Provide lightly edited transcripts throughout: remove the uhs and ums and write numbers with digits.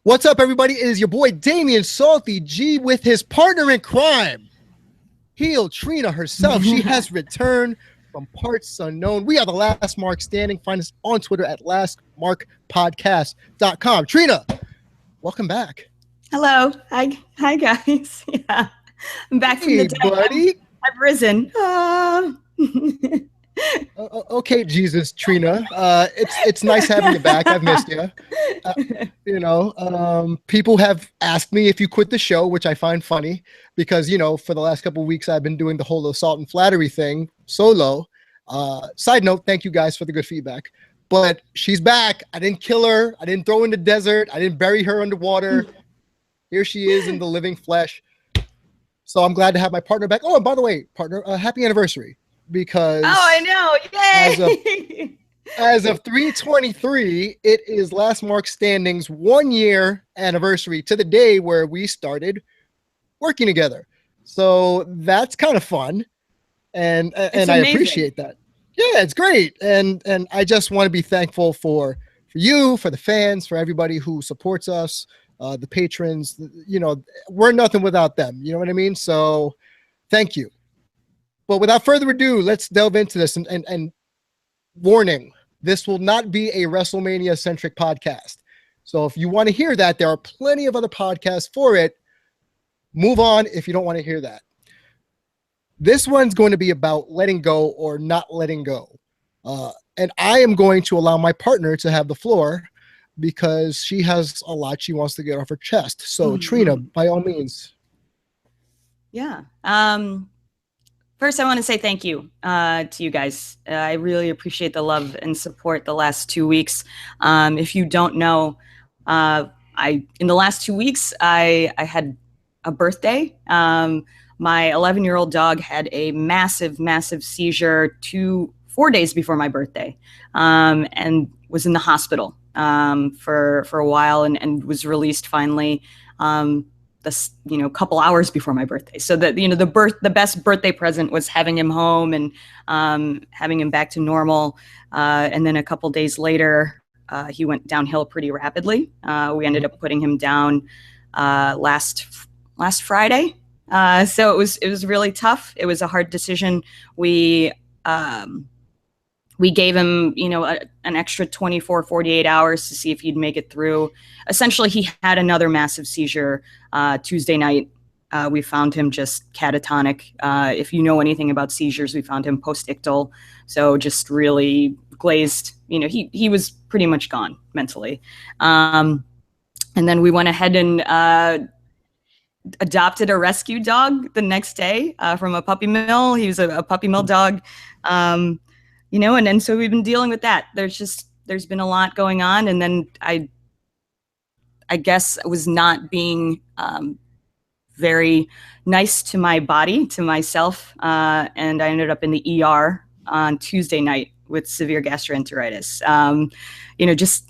What's up, everybody? It is your boy Damian SAWLTY G with his partner in crime, heel Trina herself. She has returned from parts unknown. We are the Last Mark Standing. Find us on Twitter at lastmarkpodcast.com. Trina, welcome back. Hello. Hi guys. Yeah, I'm back from the dead, buddy. I've risen. Okay, Jesus, Trina. It's nice having you back. I've missed you. People have asked me if you quit the show, which I find funny because, for the last couple of weeks, I've been doing the whole assault and flattery thing solo. Side note, thank you guys for the good feedback. But she's back. I didn't kill her. I didn't throw her in the desert. I didn't bury her underwater. Here she is in the living flesh. So I'm glad to have my partner back. Oh, and by the way, partner, happy anniversary. Because I know, yay! As of 3/23, it is Last Mark Standing's 1 year anniversary to the day where we started working together. So that's kind of fun, and I appreciate that. Yeah, it's great, and I just want to be thankful for you, for the fans, for everybody who supports us, the patrons. We're nothing without them. You know what I mean? So thank you. But without further ado, let's delve into this. And warning, this will not be a WrestleMania-centric podcast. So if you want to hear that, there are plenty of other podcasts for it. Move on if you don't want to hear that. This one's going to be about letting go or not letting go. And I am going to allow my partner to have the floor because she has a lot she wants to get off her chest. So Trina, by all means. Yeah. First, I want to say thank you to you guys. I really appreciate the love and support the last 2 weeks. If you don't know, in the last 2 weeks, I had a birthday. My 11-year-old dog had a massive, massive seizure 4 days before my birthday, and was in the hospital for a while, and was released finally. Couple hours before my birthday. So that, the best birthday present was having him home and having him back to normal. And then a couple days later, he went downhill pretty rapidly. We ended up putting him down last Friday. So it was really tough. It was a hard decision. We gave him, an extra 24, 48 hours to see if he'd make it through. Essentially, he had another massive seizure Tuesday night. We found him just catatonic. If you know anything about seizures, we found him post-ictal. So just really glazed. He was pretty much gone mentally. And then we went ahead and adopted a rescue dog the next day from a puppy mill. He was a puppy mill dog. And so we've been dealing with that. There's been a lot going on. And then I guess I was not being very nice to my body, to myself. And I ended up in the ER on Tuesday night with severe gastroenteritis.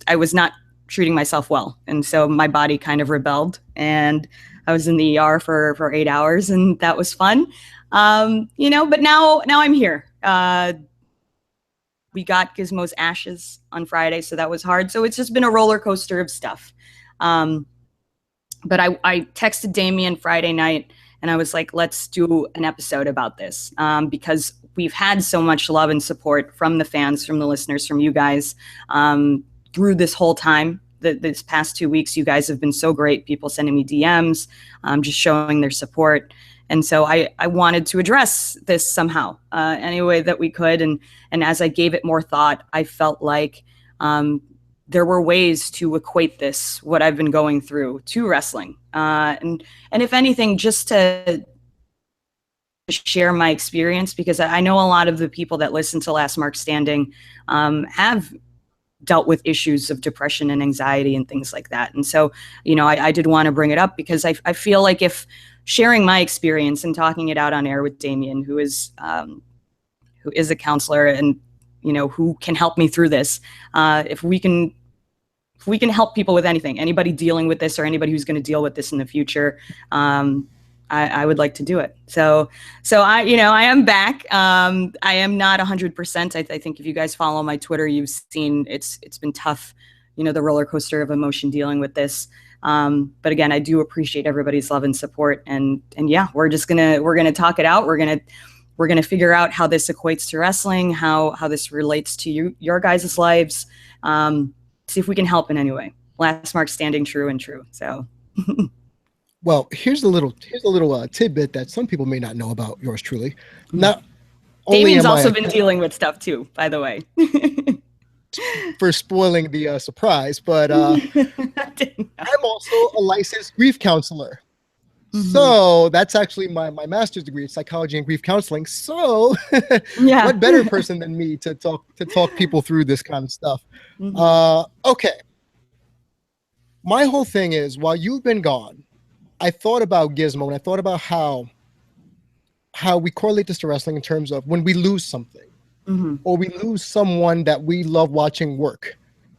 I was not treating myself well. And so my body kind of rebelled, and I was in the ER for 8 hours, and that was fun. But now I'm here. We got Gizmo's ashes on Friday, so that was hard. So it's just been a roller coaster of stuff. But I texted Damian Friday night, and I was like, let's do an episode about this, because we've had so much love and support from the fans, from the listeners, from you guys through this whole time. This past 2 weeks, you guys have been so great. People sending me DMs, just showing their support. And so I wanted to address this somehow, any way that we could. And as I gave it more thought, I felt like there were ways to equate this, what I've been going through, to wrestling. And if anything, just to share my experience, because I know a lot of the people that listen to Last Mark Standing have dealt with issues of depression and anxiety and things like that. And so, I did want to bring it up because I feel like if sharing my experience and talking it out on air with Damian, who is a counselor and, who can help me through this, if we can help people with anything, anybody dealing with this or anybody who's going to deal with this in the future, I would like to do it. So I am back. I am not 100%. I think if you guys follow my Twitter, you've seen it's been tough, the roller coaster of emotion dealing with this. But again, I do appreciate everybody's love and support. And yeah, we're gonna talk it out. We're gonna figure out how this equates to wrestling, how this relates to your guys' lives. See if we can help in any way. Last mark standing, true and true. So. Well, here's a little tidbit that some people may not know about yours truly. Not Damian's also been dealing with stuff too, by the way. For spoiling the surprise, but I'm also a licensed grief counselor. So that's actually my master's degree in psychology and grief counseling. So what better person than me to talk people through this kind of stuff? Okay. My whole thing is, while you've been gone, I thought about Gizmo, and I thought about how we correlate this to wrestling in terms of when we lose something, or we lose someone that we love watching work,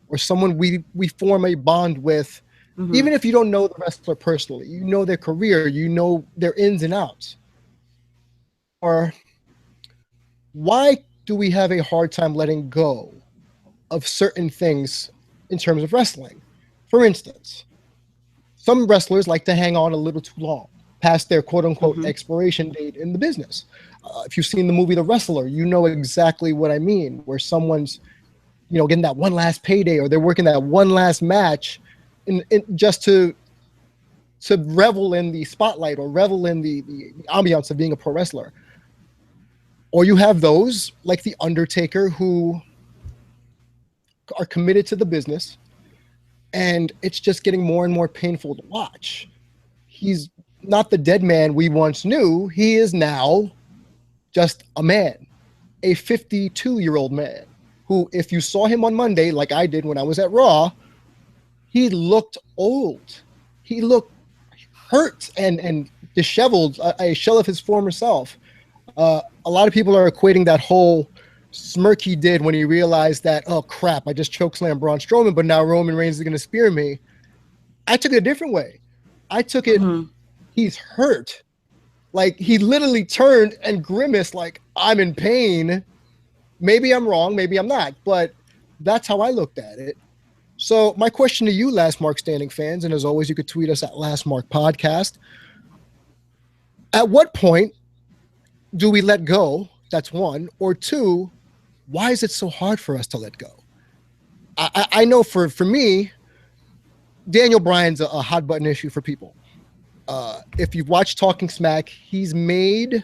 or someone we form a bond with, even if you don't know the wrestler personally, you know their career, you know their ins and outs. Or why do we have a hard time letting go of certain things in terms of wrestling? For instance, some wrestlers like to hang on a little too long, past their quote-unquote expiration date in the business. If you've seen the movie The Wrestler, you know exactly what I mean, where someone's, getting that one last payday, or they're working that one last match in just to revel in the spotlight or revel in the ambiance of being a pro wrestler. Or you have those like The Undertaker who are committed to the business, and it's just getting more and more painful to watch. He's not the dead man we once knew. He is now just a man, a 52-year-old man who, if you saw him on Monday, like I did when I was at Raw, he looked old. He looked hurt and disheveled, a shell of his former self. A lot of people are equating that whole smirk he did when he realized that, oh crap, I just chokeslammed Braun Strowman, but now Roman Reigns is going to spear me. I took it a different way. I took it, he's hurt. Like, he literally turned and grimaced like, I'm in pain. Maybe I'm wrong, maybe I'm not, but that's how I looked at it. So my question to you, Last Mark Standing fans, and as always, you could tweet us at Last Mark Podcast. At what point do we let go? That's one. Or two, why is it so hard for us to let go? I know for me, Daniel Bryan's a hot button issue for people. If you've watched Talking Smack, he's made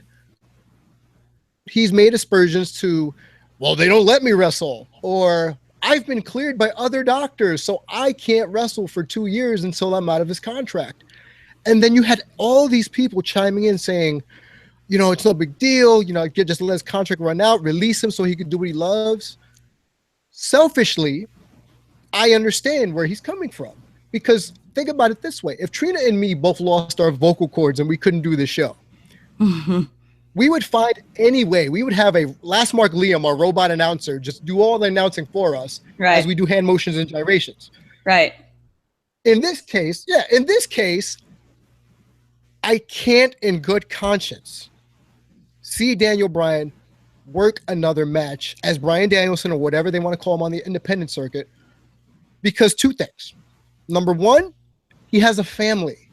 aspersions to, well, they don't let me wrestle, or I've been cleared by other doctors, so I can't wrestle for 2 years until I'm out of his contract. And then you had all these people chiming in saying, it's no big deal. Just let his contract run out, release him so he can do what he loves. Selfishly, I understand where he's coming from, because think about it this way. If Trina and me both lost our vocal cords and we couldn't do this show, we would find any way. We would have a Last Mark Liam, our robot announcer, just do all the announcing for us as we do hand motions and gyrations. Right. In this case, I can't in good conscience see Daniel Bryan work another match as Bryan Danielson, or whatever they want to call him on the independent circuit, because two things. Number one, he has a family,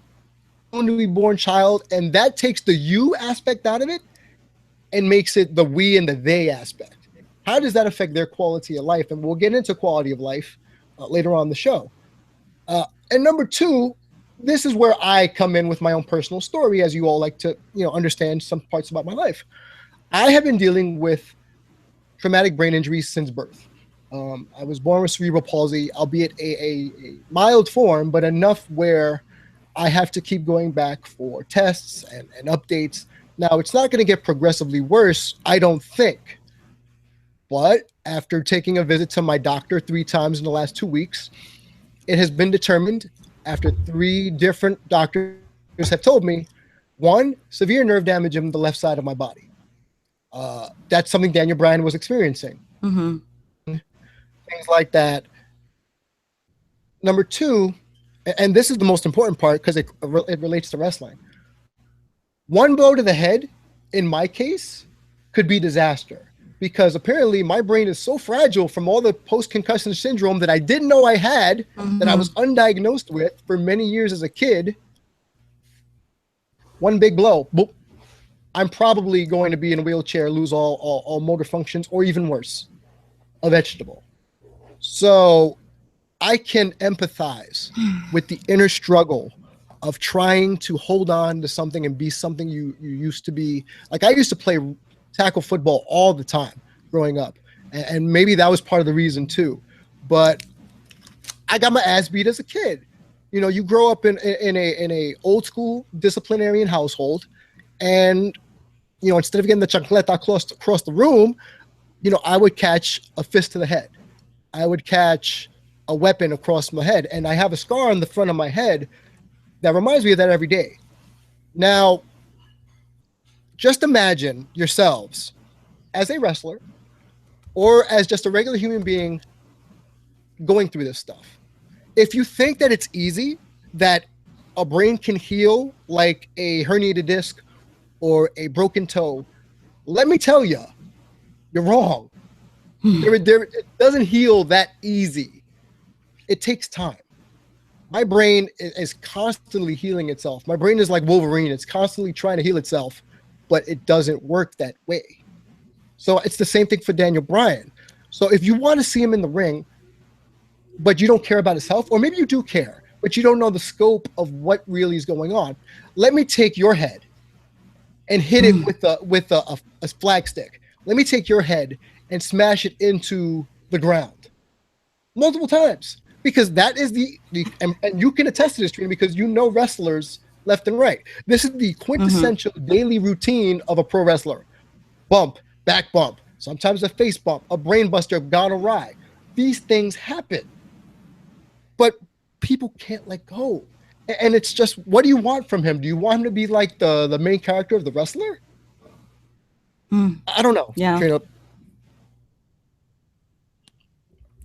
a newly born child, and that takes the you aspect out of it and makes it the we and the they aspect. How does that affect their quality of life? And we'll get into quality of life later on in the show. And number two, this is where I come in with my own personal story, as you all like to, understand some parts about my life. I have been dealing with traumatic brain injuries since birth. I was born with cerebral palsy, albeit a mild form, but enough where I have to keep going back for tests and updates. Now, it's not going to get progressively worse, I don't think. But after taking a visit to my doctor 3 times in the last 2 weeks, it has been determined, after 3 different doctors have told me, 1, severe nerve damage in the left side of my body. That's something Daniel Bryan was experiencing. Things like that. Number 2, and this is the most important part because it relates to wrestling. 1 blow to the head, in my case, could be disaster. because apparently my brain is so fragile from all the post-concussion syndrome that I didn't know I had, that I was undiagnosed with for many years as a kid. One big blow, boop, I'm probably going to be in a wheelchair, lose all motor functions, or even worse, a vegetable. So I can empathize with the inner struggle of trying to hold on to something and be something you used to be. Like, I used to play tackle football all the time growing up, and maybe that was part of the reason too. But I got my ass beat as a kid. You know, you grow up in a old school disciplinarian household, and you know, instead of getting the chancleta across the room, you know, I would catch a fist to the head. I would catch a weapon across my head, and I have a scar on the front of my head that reminds me of that every day. Now, just imagine yourselves as a wrestler or as just a regular human being going through this stuff. If you think that it's easy, that a brain can heal like a herniated disc or a broken toe, let me tell you, you're wrong. It doesn't heal that easy. It takes time. My brain is constantly healing itself. My brain is like Wolverine. It's constantly trying to heal itself, but it doesn't work that way. So it's the same thing for Daniel Bryan. So if you want to see him in the ring, but you don't care about his health, or maybe you do care, but you don't know the scope of what really is going on, let me take your head and hit it with a flag stick. Let me take your head and smash it into the ground multiple times, because that is and you can attest to this, Trina, because you know wrestlers left and right. This is the quintessential daily routine of a pro wrestler. Bump, back bump, sometimes a face bump, a brain buster gone awry. These things happen, but people can't let go. And it's just, what do you want from him? Do you want him to be like the main character of The Wrestler? I don't know. Yeah. Trina.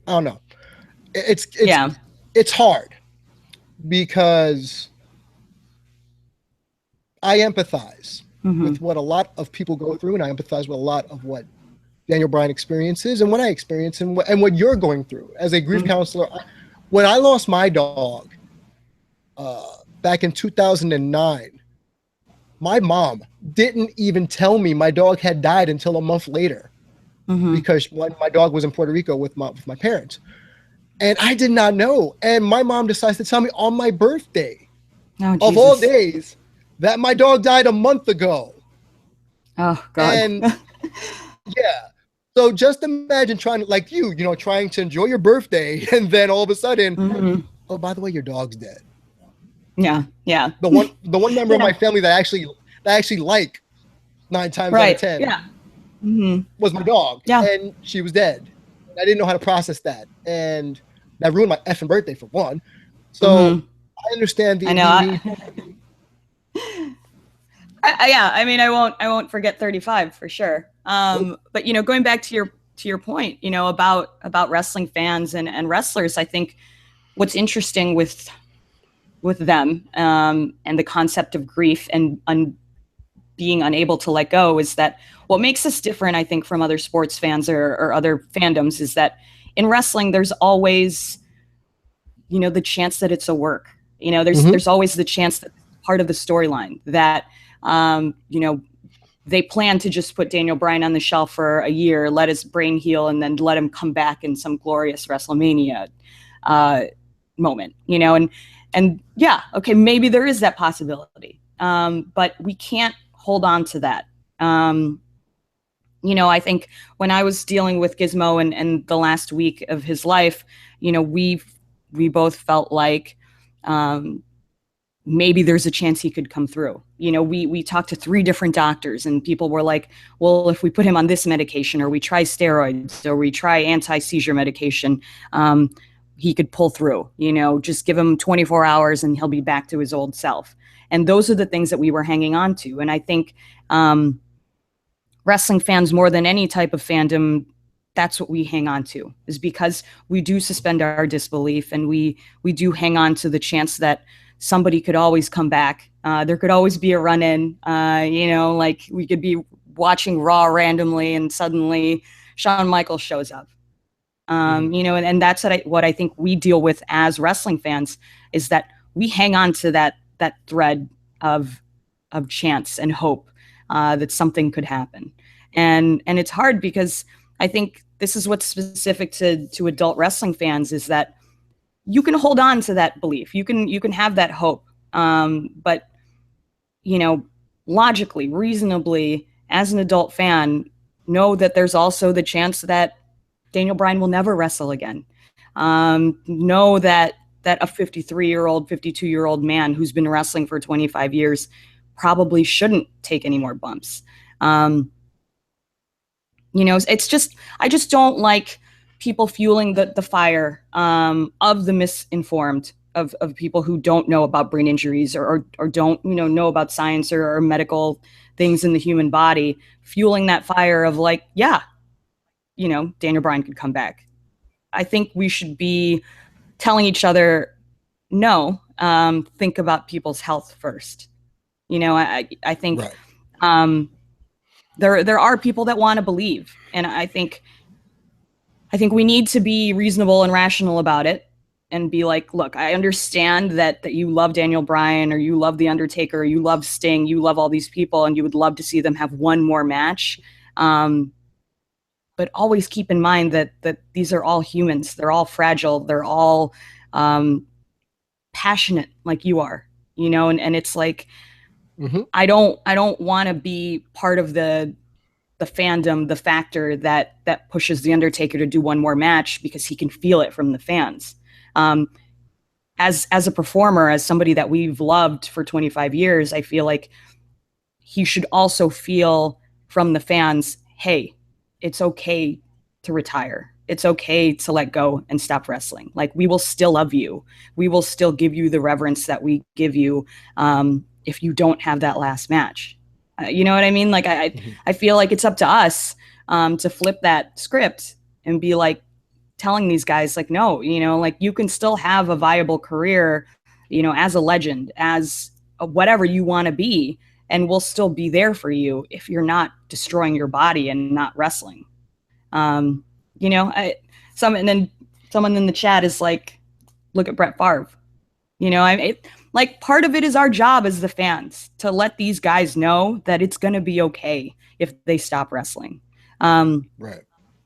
I don't know. It's hard because I empathize with what a lot of people go through, and I empathize with a lot of what Daniel Bryan experiences and what I experience and what you're going through as a grief counselor. When I lost my dog back in 2009, my mom didn't even tell me my dog had died until a month later, because when my dog was in Puerto Rico with my parents, and I did not know. And my mom decides to tell me on my birthday, of all days, that my dog died a month ago. Oh God. And yeah. So just imagine trying to, like you know, trying to enjoy your birthday, and then all of a sudden, oh, by the way, your dog's dead. Yeah. Yeah. The one member of my family that I actually like 9 times out of 10 was my dog. Yeah. And she was dead. I didn't know how to process that. And that ruined my effing birthday, for one. So I understand the need. Yeah, I mean, I won't forget 35 for sure. But you know, going back to your point, you know, about wrestling fans and wrestlers, I think what's interesting with them and the concept of grief and being unable to let go is that what makes us different, I think, from other sports fans or other fandoms is that in wrestling, there's always, you know, the chance that it's a work. You know, there's always the chance that part of the storyline that, you know, they plan to just put Daniel Bryan on the shelf for a year, let his brain heal, and then let him come back in some glorious WrestleMania moment, you know, and yeah, okay, maybe there is that possibility. But we can't hold on to that. You know, I think when I was dealing with Gizmo and the last week of his life, you know, we both felt like maybe there's a chance he could come through. You know, we talked to 3 different doctors, and people were like, well, if we put him on this medication, or we try steroids, or we try anti-seizure medication, he could pull through. You know, just give him 24 hours and he'll be back to his old self. And those are the things that we were hanging on to. And I think wrestling fans, more than any type of fandom, that's what we hang on to, is because we do suspend our disbelief, and we do hang on to the chance that somebody could always come back. There could always be a run-in, you know, like we could be watching Raw randomly and suddenly Shawn Michaels shows up. You know, and that's what I think we deal with as wrestling fans, is that we hang on to that thread of chance and hope that something could happen. And it's hard because I think this is what's specific to adult wrestling fans, is that you can hold on to that belief. You can have that hope. But, you know, logically, reasonably, as an adult fan, know that there's also the chance that Daniel Bryan will never wrestle again. Know that a 53-year-old, 52-year-old man who's been wrestling for 25 years probably shouldn't take any more bumps. You know, it's just, I just don't like people fueling the fire of the misinformed, of people who don't know about brain injuries or don't, you know about science or medical things in the human body, fueling that fire of like, yeah, you know, Daniel Bryan could come back. I think we should be telling each other, no, think about people's health first. You know, I think right. There are people that want to believe, and I think we need to be reasonable and rational about it and be like, look, I understand that you love Daniel Bryan, or you love The Undertaker, or you love Sting, you love all these people, and you would love to see them have one more match. But always keep in mind that these are all humans. They're all fragile. They're all passionate like you are, you know, and it's like, I don't want to be part of the fandom, the factor that pushes The Undertaker to do one more match because he can feel it from the fans. As a performer, as somebody that we've loved for 25 years, I feel like he should also feel from the fans, hey, it's okay to retire. It's okay to let go and stop wrestling. Like, we will still love you. We will still give you the reverence that we give you if you don't have that last match. You know what I mean? Like, I feel like it's up to us to flip that script and be like, telling these guys, like, no, you know, like, you can still have a viable career, you know, as a legend, as whatever you want to be, and we'll still be there for you if you're not destroying your body and not wrestling. You know, someone in the chat is like, look at Brett Favre. You know, like, part of it is our job as the fans to let these guys know that it's going to be okay if they stop wrestling. Right.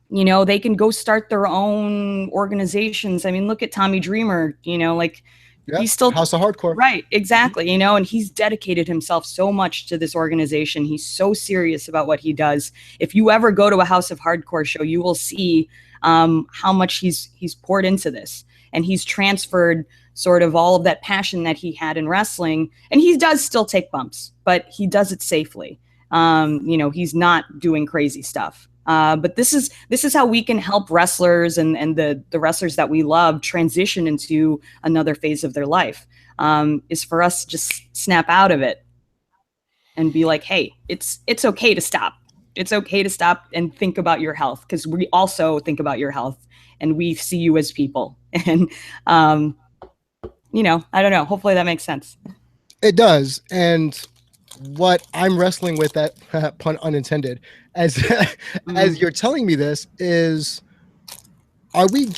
You know, they can go start their own organizations. I mean, look at Tommy Dreamer, you know, like, yep. He's still House of Hardcore. Right. Exactly. You know, and he's dedicated himself so much to this organization. He's so serious about what he does. If you ever go to a House of Hardcore show, you will see how much he's poured into this, and he's transferred sort of all of that passion that he had in wrestling. And he does still take bumps, but he does it safely. You know, he's not doing crazy stuff. But this is how we can help wrestlers and the wrestlers that we love transition into another phase of their life, is for us to just snap out of it and be like, hey, it's okay to stop. It's okay to stop and think about your health, because we also think about your health and we see you as people. And, you know, I don't know. Hopefully that makes sense. It does. And what I'm wrestling with, that pun unintended, as as you're telling me this, is, are we,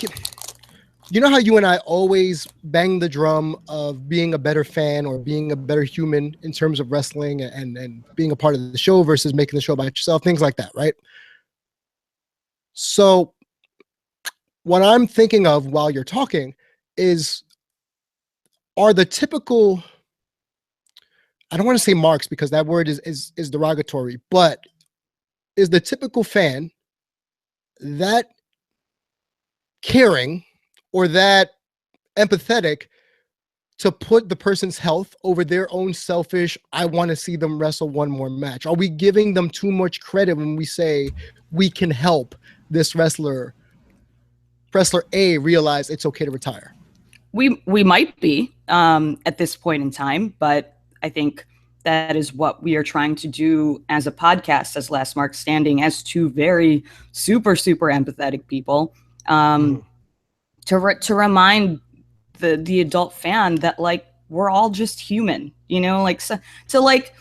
you know how you and I always bang the drum of being a better fan or being a better human in terms of wrestling and being a part of the show versus making the show about yourself, things like that, right? So what I'm thinking of while you're talking is, are the typical, I don't want to say marks because that word is derogatory, but is the typical fan that caring or that empathetic to put the person's health over their own selfish, I want to see them wrestle one more match? Are we giving them too much credit when we say we can help this wrestler A realize it's okay to retire? We might be at this point in time, but I think that is what we are trying to do as a podcast, as Last Mark Standing, as two very super empathetic people, to remind the adult fan that, like, we're all just human, you know, like, so, to like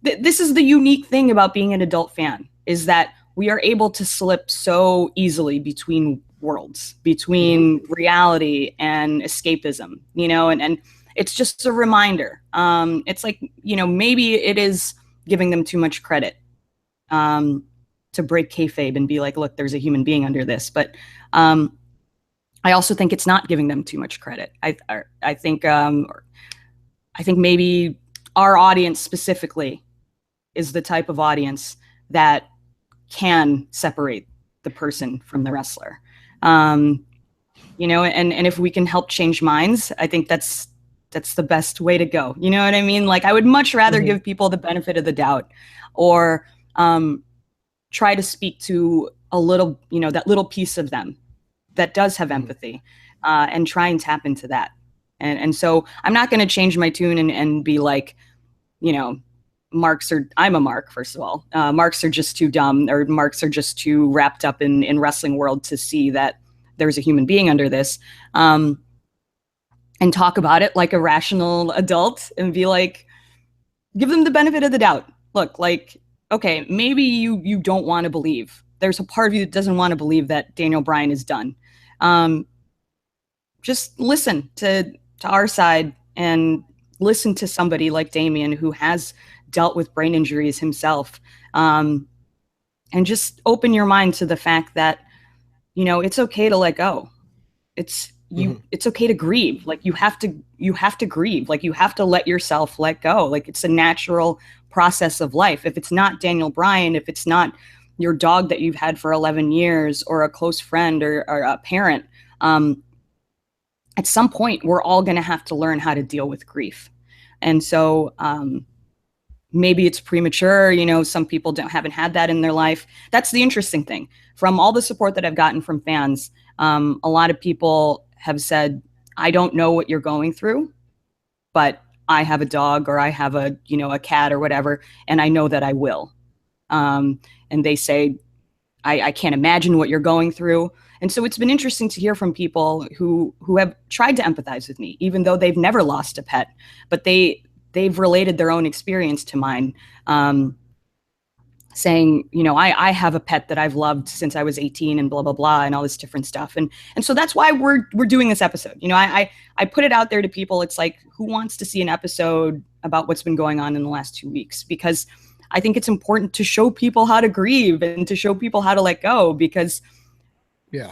this is the unique thing about being an adult fan, is that we are able to slip so easily between worlds, between reality and escapism, you know, and it's just a reminder. It's like, you know, maybe it is giving them too much credit to break kayfabe and be like, look, there's a human being under this. But I also think it's not giving them too much credit. I think maybe our audience specifically is the type of audience that can separate the person from the wrestler. You know, and if we can help change minds, I think that's the best way to go. You know what I mean? Like, I would much rather give people the benefit of the doubt, or try to speak to a little, you know, that little piece of them that does have empathy, and try and tap into that. And so I'm not going to change my tune and be like, you know, I'm a mark, first of all. Marks are just too dumb, or marks are just too wrapped up in wrestling world to see that there's a human being under this. And talk about it like a rational adult and be like, give them the benefit of the doubt. Look, like, okay, maybe you don't want to believe. There's a part of you that doesn't want to believe that Daniel Bryan is done. Just listen to our side, and listen to somebody like Damian, who has dealt with brain injuries himself, and just open your mind to the fact that, you know, it's okay to let go. It's okay to grieve. Like, you have to grieve. Like, you have to let yourself let go. Like, it's a natural process of life. If it's not Daniel Bryan, if it's not your dog that you've had for 11 years, or a close friend, or a parent, at some point we're all going to have to learn how to deal with grief. And so maybe it's premature. You know, some people haven't had that in their life. That's the interesting thing. From all the support that I've gotten from fans, a lot of people have said, I don't know what you're going through, but I have a dog, or I have a cat or whatever, and I know that I will. And they say, I can't imagine what you're going through. And so it's been interesting to hear from people who have tried to empathize with me, even though they've never lost a pet, but they've related their own experience to mine, saying, you know, I have a pet that I've loved since I was 18, and blah, blah, blah, and all this different stuff. And so that's why we're doing this episode. You know, I put it out there to people. It's like, who wants to see an episode about what's been going on in the last 2 weeks? Because I think it's important to show people how to grieve, and to show people how to let go. Because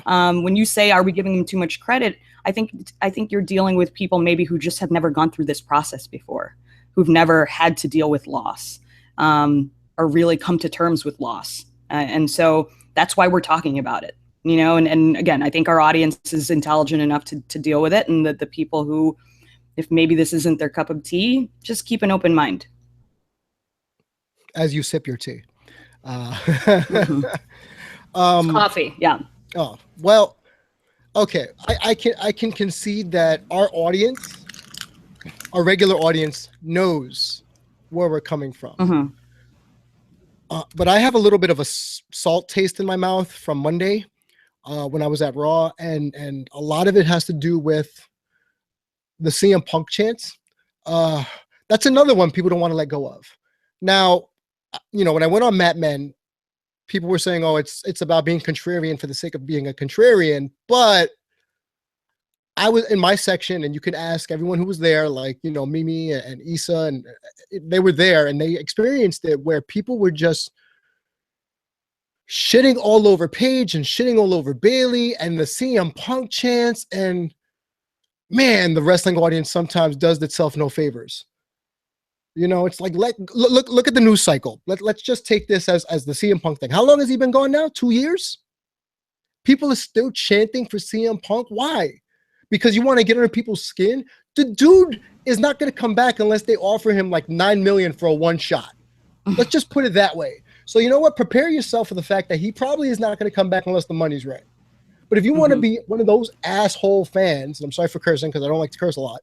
when you say, are we giving them too much credit? I think you're dealing with people maybe who just have never gone through this process before, who've never had to deal with loss, or really come to terms with loss. And so that's why we're talking about it, you know, and again, I think our audience is intelligent enough to deal with it. And the people who, if maybe this isn't their cup of tea, just keep an open mind. As you sip your tea. Coffee. Yeah. Oh, well, okay. I can concede that our audience, our regular audience, knows where we're coming from. But I have a little bit of a salt taste in my mouth from Monday when I was at Raw, and a lot of it has to do with the CM Punk chants. That's another one people don't want to let go of. Now, you know, when I went on Mat Men, people were saying, oh, it's about being contrarian for the sake of being a contrarian. But I was in my section, and you can ask everyone who was there, like, you know, Mimi and Issa, and they were there, and they experienced it, where people were just shitting all over Paige and shitting all over Bailey and the CM Punk chants. And man, the wrestling audience sometimes does itself no favors. You know, it's like, look at the news cycle. Let's just take this as the CM Punk thing. How long has he been gone now? 2 years? People are still chanting for CM Punk. Why? Because you want to get under people's skin? The dude is not going to come back unless they offer him like $9 million for a one shot. Let's just put it that way. So you know what? Prepare yourself for the fact that he probably is not going to come back unless the money's right. But if you want to be one of those asshole fans, and I'm sorry for cursing because I don't like to curse a lot,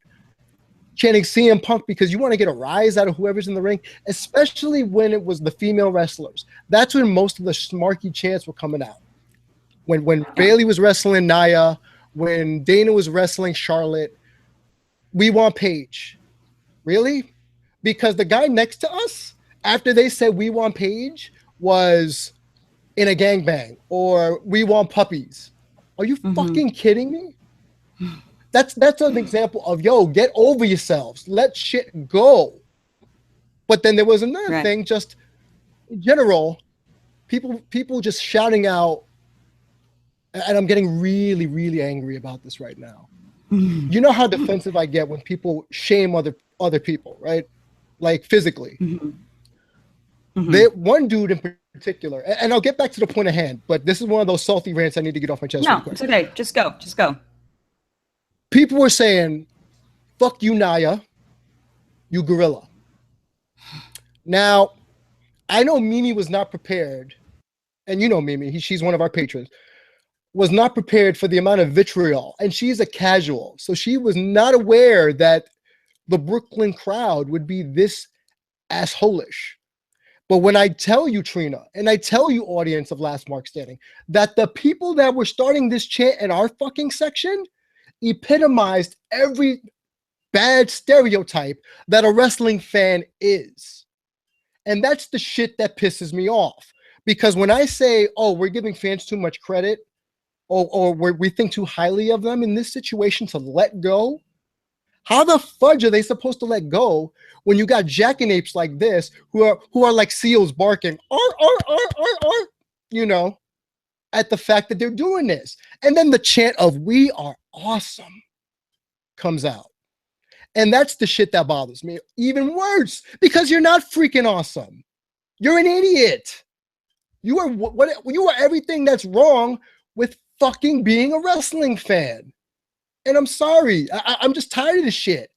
chanting CM Punk because you want to get a rise out of whoever's in the ring, especially when it was the female wrestlers. That's when most of the smarky chants were coming out. When Bailey was wrestling Nia, when Dana was wrestling Charlotte, we want Paige. Really? Because the guy next to us after they said we want Paige was in a gangbang or we want puppies. Are you fucking kidding me? That's an example of, yo, get over yourselves. Let shit go. But then there was another thing, just in general, people just shouting out, and I'm getting really, really angry about this right now. You know how defensive I get when people shame other people, right? Like physically. One dude in particular, and I'll get back to the point at hand, but this is one of those salty rants I need to get off my chest. No, it's okay. Just go. People were saying, fuck you, Naya, you gorilla. Now, I know Mimi was not prepared, and you know Mimi, she's one of our patrons, was not prepared for the amount of vitriol, and she's a casual, so she was not aware that the Brooklyn crowd would be this assholish. But when I tell you, Trina, and I tell you, audience of Last Mark Standing, that the people that were starting this chant in our fucking section epitomized every bad stereotype that a wrestling fan is. And that's the shit that pisses me off. Because when I say, oh, we're giving fans too much credit, or we think too highly of them in this situation to let go, how the fudge are they supposed to let go when you got jackanapes like this who are like seals barking, you know, at the fact that they're doing this? And then the chant of "We are awesome" comes out. And that's the shit that bothers me even worse, because you're not freaking awesome. You're an idiot. You are everything that's wrong with fucking being a wrestling fan. And I'm sorry. I'm just tired of this shit.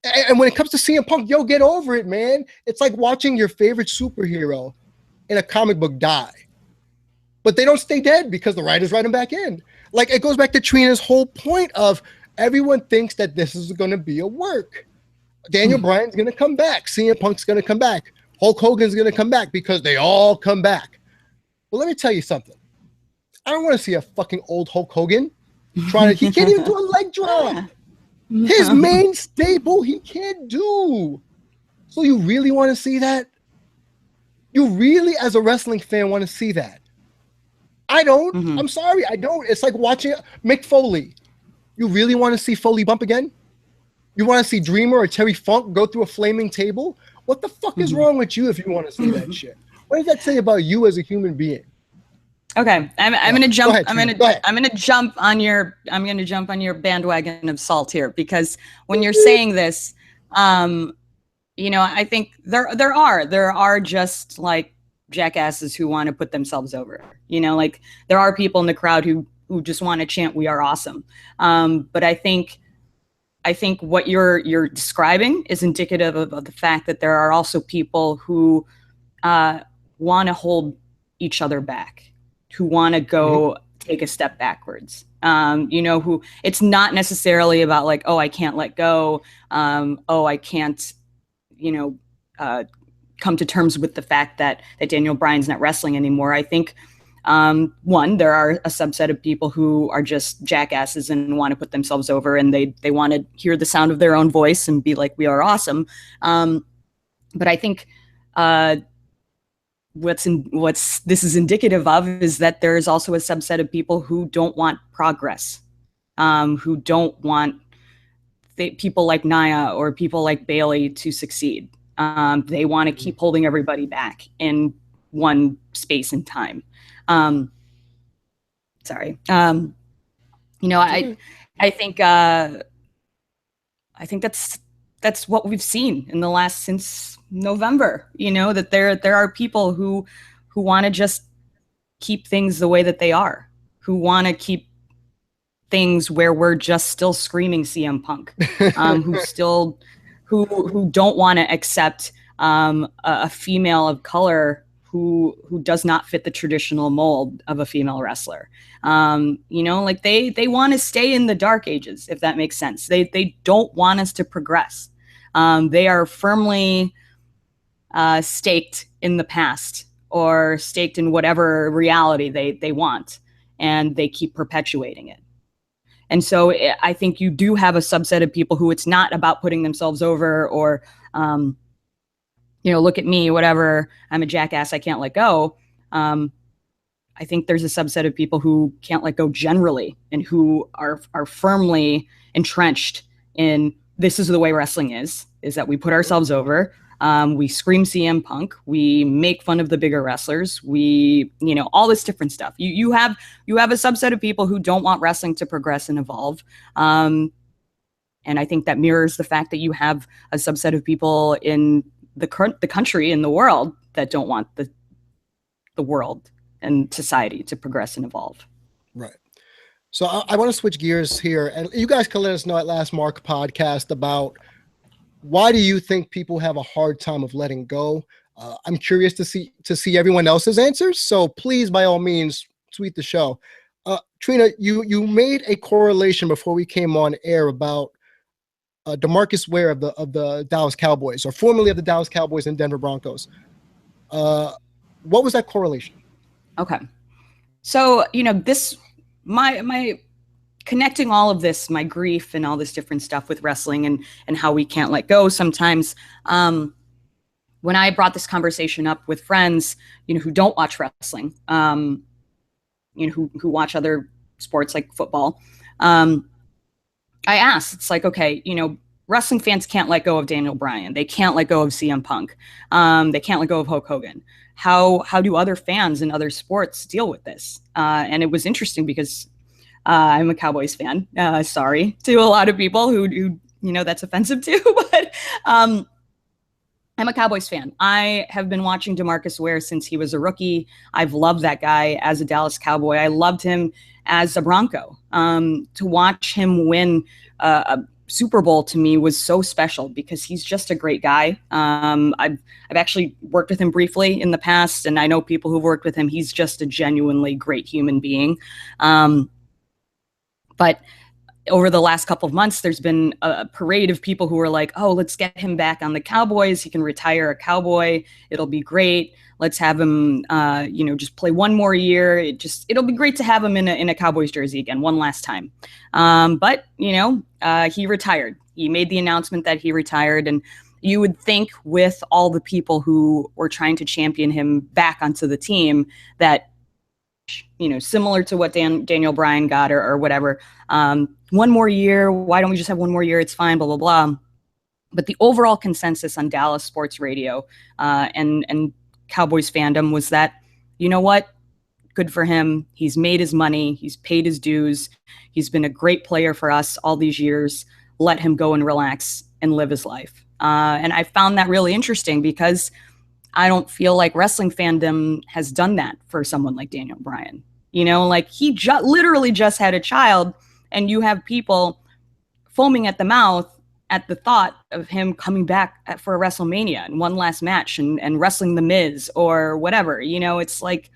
And when it comes to CM Punk, yo, get over it, man. It's like watching your favorite superhero in a comic book die. But they don't stay dead because the writers write them back in. Like, it goes back to Trina's whole point of everyone thinks that this is going to be a work. Daniel Bryan's going to come back. CM Punk's going to come back. Hulk Hogan's going to come back because they all come back. Well, let me tell you something. I don't want to see a fucking old Hulk Hogan he can't even do a leg drop. His main staple, he can't do. So you really want to see that? You really, as a wrestling fan, want to see that? I don't. I'm sorry, I don't. It's like watching Mick Foley. You really want to see Foley bump again? You want to see Dreamer or Terry Funk go through a flaming table? What the fuck is wrong with you if you want to see that shit? What does that say about you as a human being? Okay, I'm gonna jump. Ahead, I'm gonna jump on your bandwagon of salt here, because when you're saying this, you know, I think there are just like jackasses who want to put themselves over. You know, like there are people in the crowd who just want to chant "We are awesome." But I think what you're describing is indicative of the fact that there are also people who want to hold each other back, who want to go take a step backwards. You know, who it's not necessarily about like, oh, I can't let go. Oh, I can't, you know, come to terms with the fact that Daniel Bryan's not wrestling anymore. I think, one, there are a subset of people who are just jackasses and want to put themselves over, and they want to hear the sound of their own voice and be like, we are awesome. But I think, what's this is indicative of is that there is also a subset of people who don't want progress, who don't want people like Nia or people like Bayley to succeed. They want to keep holding everybody back in one space and time. Sorry. You know, I think that's what we've seen in the last since November, you know, that there are people who want to just keep things the way that they are, who want to keep things where we're just still screaming CM Punk, who don't want to accept a female of color who does not fit the traditional mold of a female wrestler. You know, like they want to stay in the dark ages, if that makes sense. They don't want us to progress. They are firmly staked in the past, or staked in whatever reality they want, and they keep perpetuating it. And so I think you do have a subset of people who it's not about putting themselves over or, you look at me, whatever, I'm a jackass, I can't let go. I think there's a subset of people who can't let go generally and who are firmly entrenched in this is the way wrestling is that we put ourselves over. We scream CM Punk. We make fun of the bigger wrestlers. We, all this different stuff. You have a subset of people who don't want wrestling to progress and evolve. And I think that mirrors the fact that you have a subset of people in the country, in the world, that don't want the world and society to progress and evolve. Right. So I want to switch gears here, and you guys can let us know at Last Mark Podcast about why do you think people have a hard time of letting go. I'm curious to see everyone else's answers. So please, by all means, tweet the show. Trina, you made a correlation before we came on air about DeMarcus Ware of the Dallas Cowboys, or formerly of the Dallas Cowboys and Denver Broncos. What was that correlation? Okay. So, my connecting all of this, my grief and all this different stuff with wrestling and how we can't let go sometimes. When I brought this conversation up with friends, who don't watch wrestling, who watch other sports like football, I asked, it's like, okay, wrestling fans can't let go of Daniel Bryan. They can't let go of CM Punk. They can't let go of Hulk Hogan. How do other fans in other sports deal with this? And it was interesting because I'm a Cowboys fan. Sorry to a lot of people who that's offensive to, but I'm a Cowboys fan. I have been watching DeMarcus Ware since he was a rookie. I've loved that guy as a Dallas Cowboy. I loved him as a Bronco. To watch him win a Super Bowl to me was so special because he's just a great guy. I've actually worked with him briefly in the past, and I know people who've worked with him. He's just a genuinely great human being. But over the last couple of months, there's been a parade of people who are like, oh, let's get him back on the Cowboys. He can retire a Cowboy. It'll be great. Let's have him, just play one more year. It'll be great to have him in a Cowboys jersey again, one last time. But he retired. He made the announcement that he retired. And you would think with all the people who were trying to champion him back onto the team that, similar to what Daniel Bryan got or whatever, one more year. Why don't we just have one more year? It's fine, blah, blah, blah. But the overall consensus on Dallas sports radio and Cowboys fandom was that, you know what? Good for him. He's made his money. He's paid his dues. He's been a great player for us all these years. Let him go and relax and live his life. And I found that really interesting because I don't feel like wrestling fandom has done that for someone like Daniel Bryan. He literally just had a child, and you have people foaming at the mouth at the thought of him coming back for a WrestleMania and one last match and wrestling The Miz or whatever. It's like,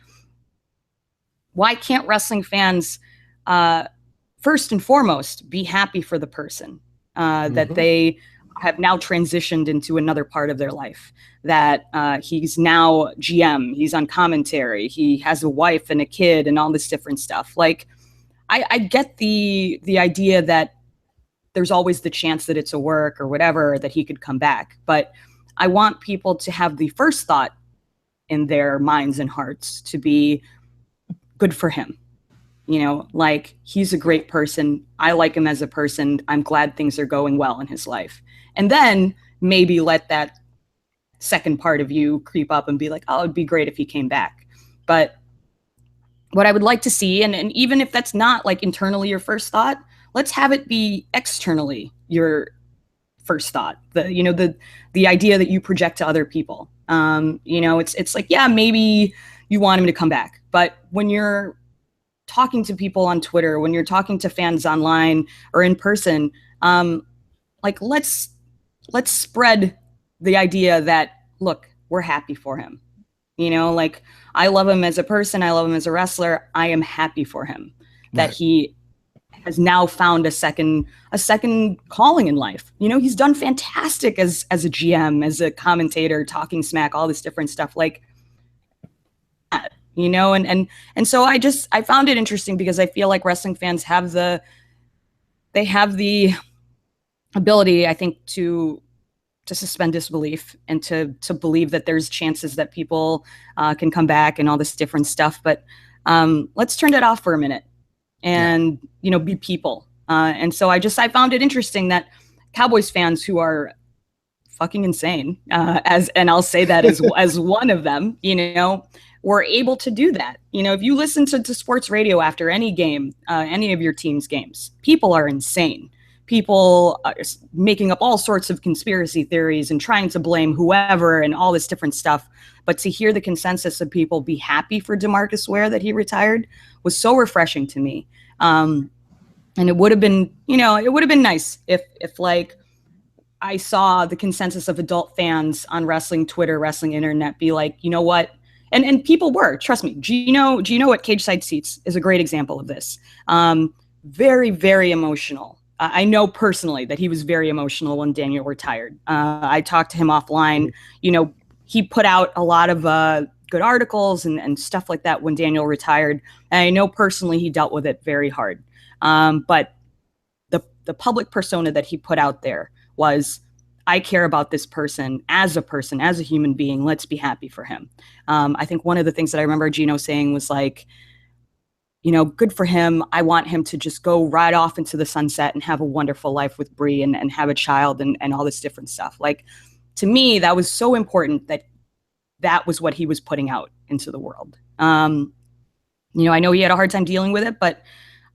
why can't wrestling fans, first and foremost, be happy for the person that they have now transitioned into another part of their life, that he's now GM, he's on commentary, he has a wife and a kid and all this different stuff. Like, I get the idea that there's always the chance that it's a work or whatever, that he could come back. But I want people to have the first thought in their minds and hearts to be good for him. Like, he's a great person. I like him as a person. I'm glad things are going well in his life. And then maybe let that second part of you creep up and be like, oh, it'd be great if he came back. But what I would like to see, and even if that's not like internally your first thought, let's have it be externally your first thought. The idea that you project to other people. It's like, yeah, maybe you want him to come back. But when you're talking to people on Twitter, when you're talking to fans online or in person, let's spread the idea that, look, we're happy for him. I love him as a person. I love him as a wrestler. I am happy for him that he has now found a second calling in life. He's done fantastic as a GM, as a commentator, talking smack, all this different stuff. Like, and so I found it interesting because I feel like wrestling fans have the ability, I think, to suspend disbelief and to believe that there's chances that people can come back and all this different stuff. But let's turn that off for a minute and, be people. And so I found it interesting that Cowboys fans who are fucking insane, and I'll say that as one of them, were able to do that. If you listen to sports radio after any game, any of your team's games, people are insane. People are making up all sorts of conspiracy theories and trying to blame whoever and all this different stuff. But to hear the consensus of people be happy for DeMarcus Ware that he retired was so refreshing to me. And it would have been, it would have been nice if like I saw the consensus of adult fans on wrestling Twitter, wrestling internet be like, you know what? And people were, trust me, Gino at Cage Side Seats is a great example of this. Very, very emotional. I know personally that he was very emotional when Daniel retired. I talked to him offline. He put out a lot of good articles and stuff like that when Daniel retired. And I know personally he dealt with it very hard. But the public persona that he put out there was, I care about this person, as a human being. Let's be happy for him. I think one of the things that I remember Gino saying was like, good for him. I want him to just go right off into the sunset and have a wonderful life with Bree and have a child and all this different stuff. Like, to me, that was so important that was what he was putting out into the world. I know he had a hard time dealing with it, but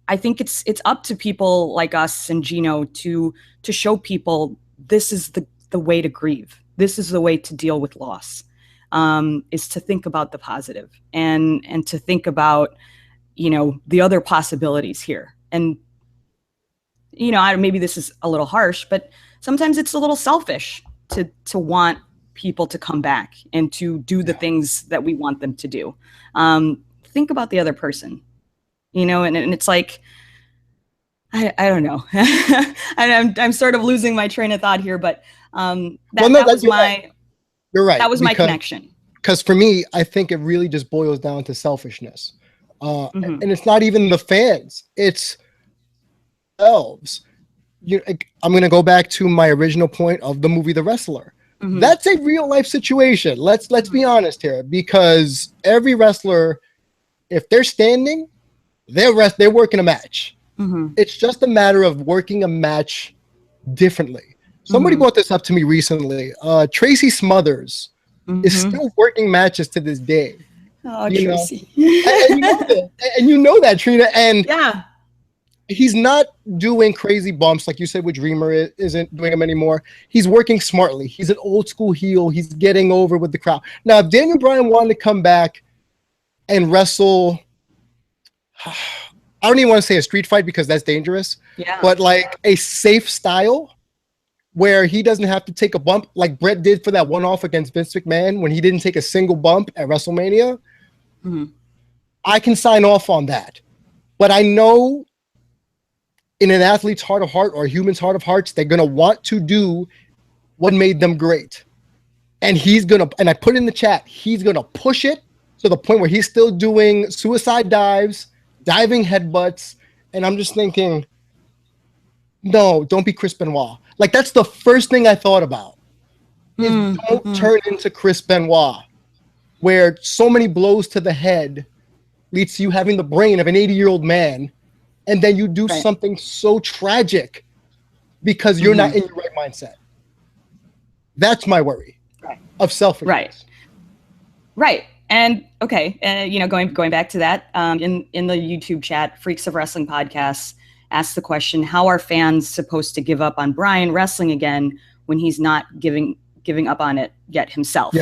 I think it's up to people like us and Gino to show people this is the way to grieve. This is the way to deal with loss, is to think about the positive and to think about, the other possibilities here. And, maybe this is a little harsh, but sometimes it's a little selfish to want people to come back and to do the things that we want them to do. Think about the other person, and it's like, I don't know. I'm sort of losing my train of thought here, but that was my, you're right. That was my connection. Because for me, I think it really just boils down to selfishness. And it's not even the fans, it's themselves. I'm going to go back to my original point of the movie The Wrestler. That's a real life situation. Let's be honest here, because every wrestler, if they're standing, they're working a match. It's just a matter of working a match differently. Somebody brought this up to me recently. Tracy Smothers is still working matches to this day. Oh, Tracy. And you know that, Trina. And he's not doing crazy bumps like you said with Dreamer isn't doing them anymore. He's working smartly. He's an old school heel. He's getting over with the crowd. Now, if Daniel Bryan wanted to come back and wrestle, I don't even want to say a street fight because that's dangerous. But like a safe style where he doesn't have to take a bump like Brett did for that one-off against Vince McMahon when he didn't take a single bump at WrestleMania, I can sign off on that. But I know in an athlete's heart of heart or a human's heart of hearts, they're going to want to do what made them great. And and I put in the chat, he's going to push it to the point where he's still doing suicide dives, diving headbutts. And I'm just thinking, no, don't be Chris Benoit. Like, that's the first thing I thought about. Is don't turn into Chris Benoit, where so many blows to the head leads to you having the brain of an 80-year-old man, and then you do something so tragic because you're not in your right mindset. That's my worry of selfishness. Right. And okay, going back to that, in the YouTube chat, Freaks of Wrestling Podcasts asked the question, how are fans supposed to give up on Bryan wrestling again when he's not giving up on it yet himself?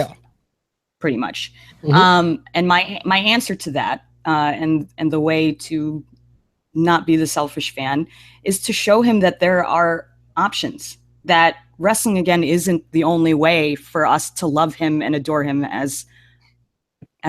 Pretty much. And my answer to that, and the way to not be the selfish fan, is to show him that there are options, that wrestling again isn't the only way for us to love him and adore him as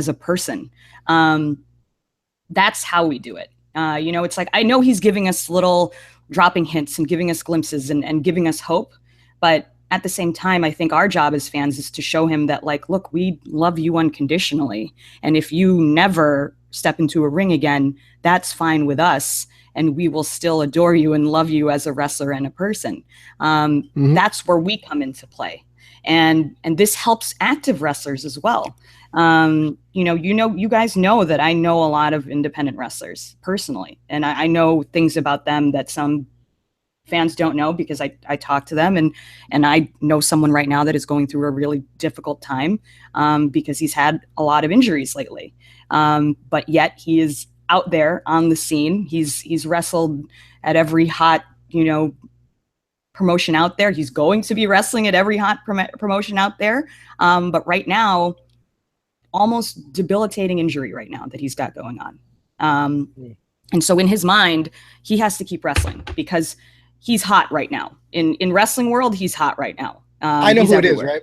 a person. That's how we do it. It's like, I know he's giving us little dropping hints and giving us glimpses and giving us hope. But at the same time, I think our job as fans is to show him that, like, look, we love you unconditionally. And if you never step into a ring again, that's fine with us. And we will still adore you and love you as a wrestler and a person. That's where we come into play. and this helps active wrestlers as well. You guys know that I know a lot of independent wrestlers personally, and I know things about them that some fans don't know because I talk to them, and I know someone right now that is going through a really difficult time because he's had a lot of injuries lately. But yet he is out there on the scene. He's wrestled at every hot, promotion out there. He's going to be wrestling at every hot promotion out there. But right now, almost debilitating injury right now that he's got going on. And so in his mind, he has to keep wrestling because he's hot right now. In wrestling world, he's hot right now. I know who everywhere. It is, right?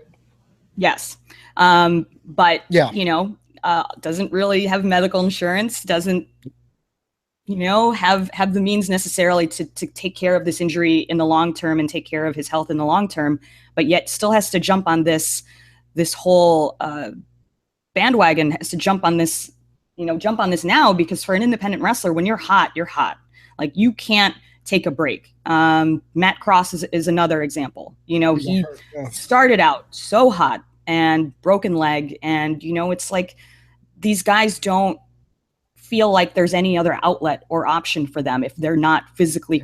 Yes. But, yeah. Doesn't really have medical insurance, doesn't, have the means necessarily to take care of this injury in the long term and take care of his health in the long term, but yet still has to jump on this whole bandwagon, has to jump on this now, because for an independent wrestler, when you're hot, you're hot. Like, you can't take a break. Matt Cross is another example. He started out so hot and broken leg, and it's like these guys don't feel like there's any other outlet or option for them if they're not physically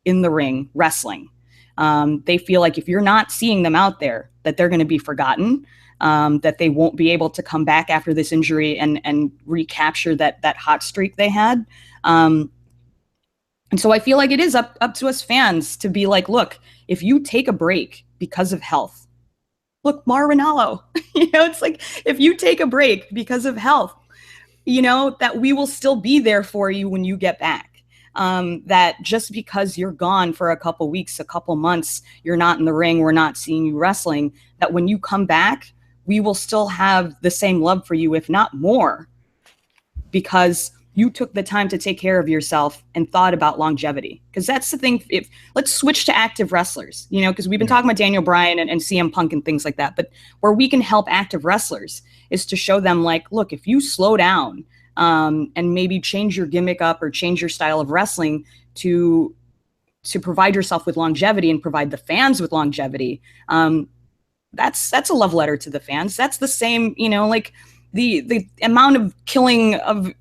in the ring wrestling. They feel like if you're not seeing them out there, that they're going to be forgotten, that they won't be able to come back after this injury and recapture that hot streak they had. And so I feel like it is up to us fans to be like, look, if you take a break because of health, look, Marinello, it's like, if you take a break because of health, that we will still be there for you when you get back. That just because you're gone for a couple weeks, a couple months, you're not in the ring, we're not seeing you wrestling, that when you come back, we will still have the same love for you, if not more, because you took the time to take care of yourself and thought about longevity. Because that's the thing. Let's switch to active wrestlers, because we've been talking about Daniel Bryan and CM Punk and things like that. But where we can help active wrestlers is to show them, like, look, if you slow down and maybe change your gimmick up or change your style of wrestling to provide yourself with longevity and provide the fans with longevity, that's a love letter to the fans. That's the same, like the amount of killing of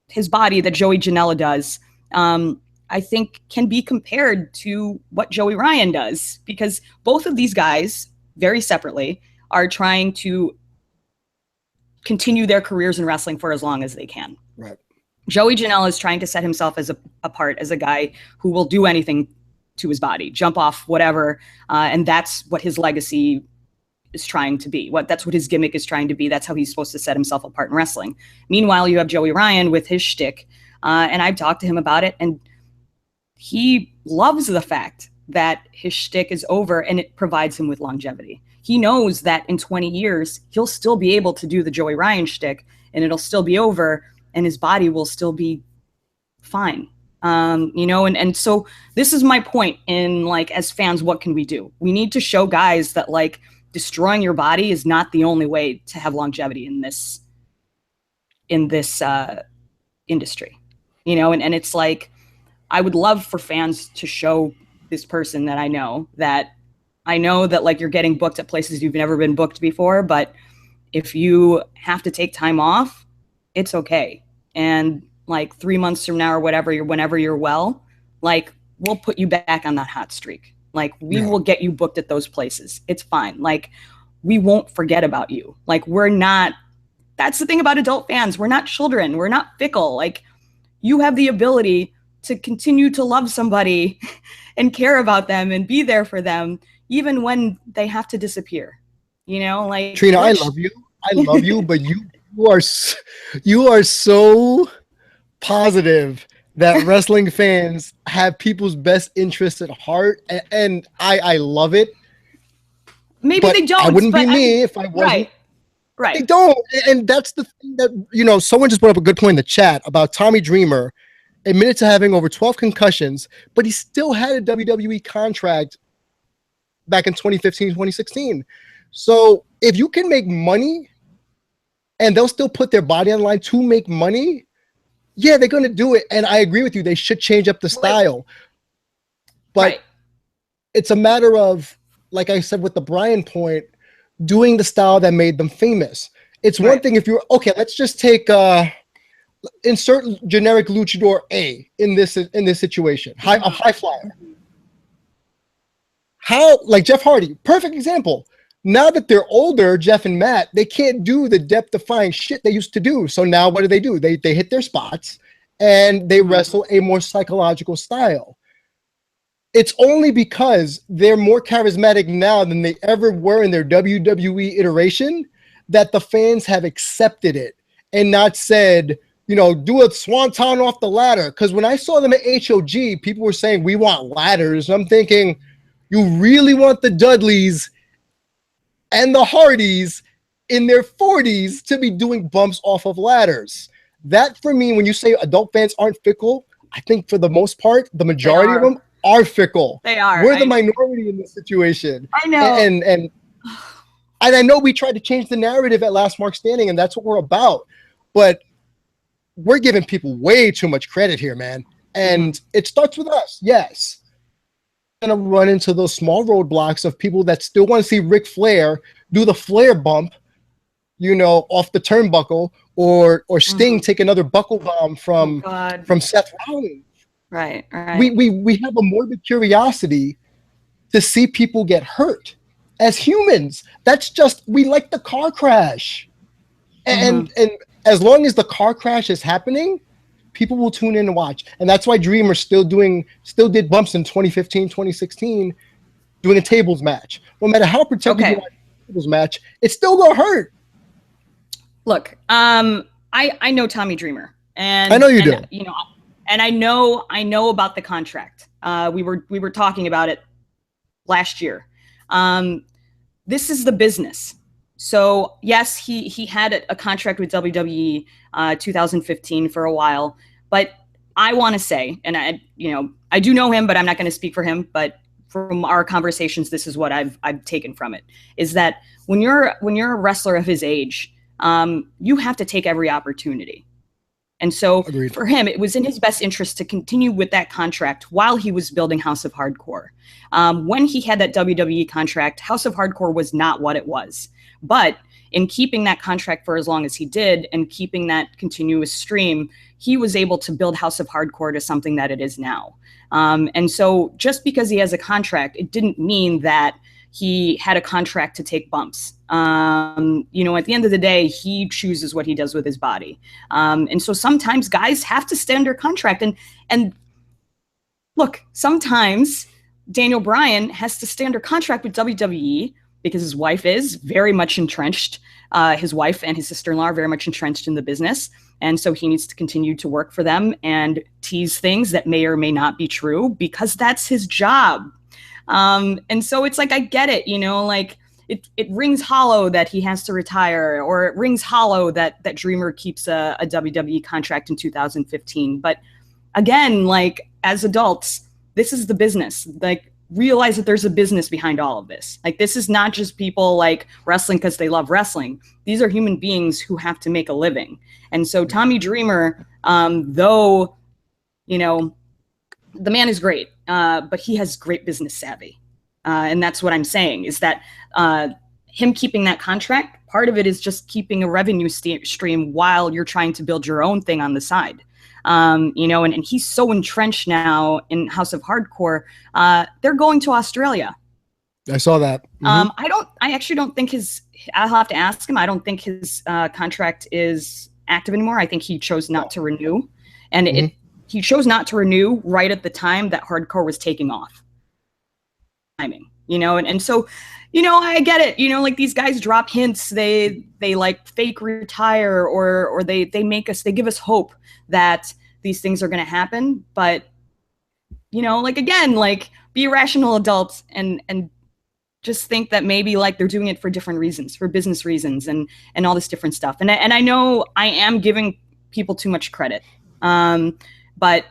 his body that Joey Janela does, I think can be compared to what Joey Ryan does, because both of these guys, very separately, are trying to continue their careers in wrestling for as long as they can. Right. Joey Janela is trying to set himself apart as a guy who will do anything to his body, jump off whatever, and that's what his legacy is trying to be. That's what his gimmick is trying to be. That's how he's supposed to set himself apart in wrestling. Meanwhile, you have Joey Ryan with his shtick, and I've talked to him about it, and he loves the fact that his shtick is over and it provides him with longevity. He knows that in 20 years, he'll still be able to do the Joey Ryan shtick, and it'll still be over, and his body will still be fine. And so this is my point in, like, as fans, what can we do? We need to show guys that, like, destroying your body is not the only way to have longevity in this industry, and it's like, I would love for fans to show this person that I know that like, you're getting booked at places you've never been booked before, but if you have to take time off, it's okay. And like 3 months from now or whatever, whenever you're well, like, we'll put you back on that hot streak. Like, we will get you booked at those places. It's fine. Like, we won't forget about you. Like, that's the thing about adult fans. We're not children. We're not fickle. Like, you have the ability to continue to love somebody and care about them and be there for them, even when they have to disappear. Like, Trina, I love you, but you are so positive that wrestling fans have people's best interests at heart, and I love it. Maybe they don't. I wouldn't be me if I wasn't. Right. They don't, and that's the thing that someone just brought up a good point in the chat about Tommy Dreamer, admitted to having over 12 concussions, but he still had a WWE contract back in 2015, 2016. So if you can make money, and they'll still put their body on the line to make money, yeah, they're going to do it. And I agree with you. They should change up the style. But it's a matter of, like I said with the Bryan point, doing the style that made them famous. It's one thing if you're okay, let's just take insert generic luchador A in this situation. A high flyer. How, like Jeff Hardy, perfect example. Now that they're older, Jeff and Matt, they can't do the depth-defying shit they used to do. So now what do? They hit their spots and they wrestle a more psychological style. It's only because they're more charismatic now than they ever were in their WWE iteration that the fans have accepted it and not said, you know, do a swanton off the ladder. Because when I saw them at HOG, people were saying, we want ladders. I'm thinking, you really want the Dudleys and the Hardys in their 40s to be doing bumps off of ladders? That, for me, when you say adult fans aren't fickle, I think for the most part, the majority of them are fickle. They are. We're the minority in this situation. I know. And I know we tried to change the narrative at Last Mark Standing, and that's what we're about. But we're giving people way too much credit here, man. And it starts with us, yes. Going to run into those small roadblocks of people that still want to see Ric Flair do the Flair bump, you know, off the turnbuckle, or Sting take another buckle bomb from Seth Rollins. Right. We have a morbid curiosity to see people get hurt as humans. That's just, we like the car crash. And as long as the car crash is happening, people will tune in and watch. And that's why Dreamer still did bumps in 2015, 2016, doing a tables match. No matter how protected you are in a tables match, it's still gonna hurt. Look, I know Tommy Dreamer, and I know you do. You know, and I know about the contract. We were talking about it last year. This is the business. So yes, he had a contract with WWE 2015 for a while, but I want to say, and I do know him, but I'm not going to speak for him, but from our conversations, this is what I've taken from it, is that when you're a wrestler of his age, you have to take every opportunity. And so Agreed. For him, it was in his best interest to continue with that contract while he was building House of Hardcore. When he had that WWE contract, House of Hardcore was not what it was. But in keeping that contract for as long as he did and keeping that continuous stream, he was able to build House of Hardcore to something that it is now. And so just because he has a contract, it didn't mean that he had a contract to take bumps. You know, at the end of the day, he chooses what he does with his body. And so sometimes guys have to stay under contract. And look, sometimes Daniel Bryan has to stay under contract with WWE because his wife is very much entrenched. His wife and his sister-in-law are very much entrenched in the business. And so he needs to continue to work for them and tease things that may or may not be true because that's his job. And so it's like, I get it, you know, like it rings hollow that he has to retire, or it rings hollow that Dreamer keeps a WWE contract in 2015. But again, like as adults, this is the business. Like, realize that there's a business behind all of this. Like, this is not just people like wrestling because they love wrestling. These are human beings who have to make a living. And so Tommy Dreamer, though, you know, the man is great, but he has great business savvy. And that's what I'm saying, is that him keeping that contract, part of it is just keeping a revenue stream while you're trying to build your own thing on the side. You know, and he's so entrenched now in House of Hardcore. They're going to Australia. I saw that. I actually don't think I'll have to ask him. I don't think his contract is active anymore. I think he chose not to renew. And he chose not to renew right at the time that Hardcore was taking off. Timing, you know, and so, you know, I get it. You know, like these guys drop hints. They like fake retire, or they give us hope that these things are going to happen. But, you know, like, again, like, be a rational adult and just think that maybe like they're doing it for different reasons, for business reasons and all this different stuff. And I know I am giving people too much credit. But